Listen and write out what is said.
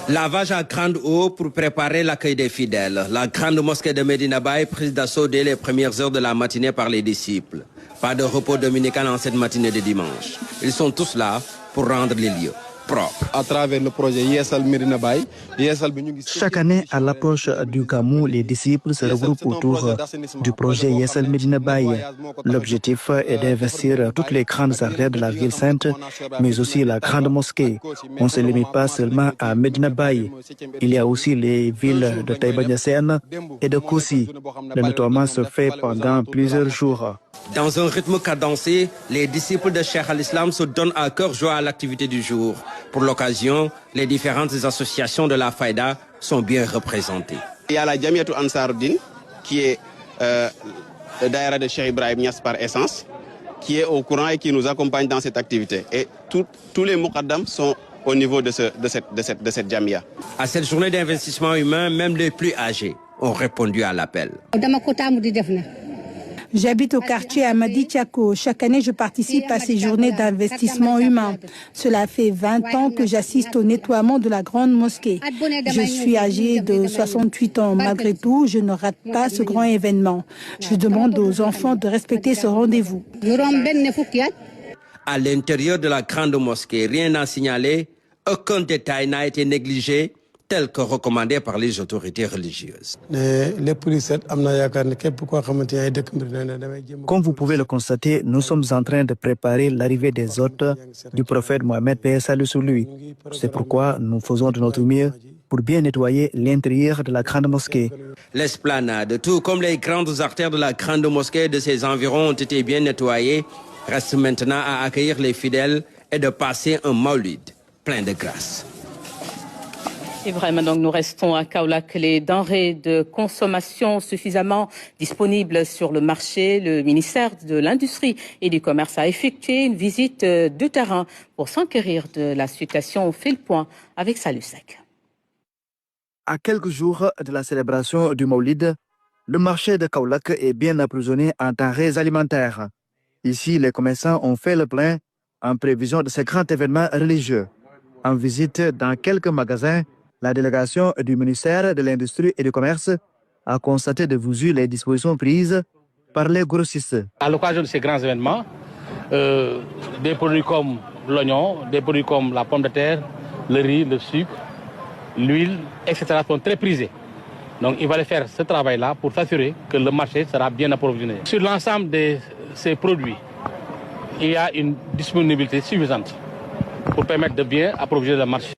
Lavage à grande eau pour préparer l'accueil des fidèles. La grande mosquée de Medina Baye prise d'assaut dès les premières heures de la matinée par les disciples. Pas de repos dominical en cette matinée de dimanche. Ils sont tous là pour rendre les lieux propres. À travers le projet Yessal Medina Baye, chaque année, à l'approche du Gamou, les disciples se regroupent autour du projet Yessal Medina Baye. L'objectif est d'investir toutes les grandes artères de la ville sainte, mais aussi la grande mosquée. On ne se limite pas seulement à Medina Baye. Il y a aussi les villes de Taïba Niassène et de Koussi. Le nettoiement se fait pendant plusieurs jours. Dans un rythme cadencé, les disciples de Cheikh al-Islam se donnent à cœur joie à l'activité du jour. Pour l'occasion, les différentes associations de la Faïda sont bien représentées. Il y a la Jamiatou Ansaruddin, qui est le daïra de Cheikh Ibrahim Niass par essence, qui est au courant et qui nous accompagne dans cette activité. Et tous les muqaddams sont au niveau de cette Jamia. À cette journée d'investissement humain, même les plus âgés ont répondu à l'appel. J'habite au quartier Amadi Tiako. Chaque année, je participe à ces journées d'investissement humain. Cela fait 20 ans que j'assiste au nettoiement de la grande mosquée. Je suis âgée de 68 ans. Malgré tout, je ne rate pas ce grand événement. Je demande aux enfants de respecter ce rendez-vous. À l'intérieur de la grande mosquée, rien n'a signalé, aucun détail n'a été négligé, tel que recommandé par les autorités religieuses. Comme vous pouvez le constater, nous sommes en train de préparer l'arrivée des hôtes du prophète Mohammed, paix et salut sur lui. C'est pourquoi nous faisons de notre mieux pour bien nettoyer l'intérieur de la grande mosquée. L'esplanade, tout comme les grandes artères de la grande mosquée de ses environs ont été bien nettoyées, reste maintenant à accueillir les fidèles et de passer un maulid plein de grâce. Et vraiment, donc, nous restons à Kaolack. Les denrées de consommation suffisamment disponibles sur le marché. Le ministère de l'Industrie et du Commerce a effectué une visite de terrain pour s'enquérir de la situation. On fait le point avec Salusek. À quelques jours de la célébration du Maulid, le marché de Kaolack est bien approvisionné en denrées alimentaires. Ici, les commerçants ont fait le plein en prévision de ce grand événement religieux. En visite dans quelques magasins, la délégation du ministère de l'Industrie et du Commerce a constaté de visu les dispositions prises par les grossistes. À l'occasion de ces grands événements, des produits comme l'oignon, des produits comme la pomme de terre, le riz, le sucre, l'huile, etc. sont très prisés. Donc il fallait faire ce travail-là pour s'assurer que le marché sera bien approvisionné. Sur l'ensemble de ces produits, il y a une disponibilité suffisante pour permettre de bien approvisionner le marché.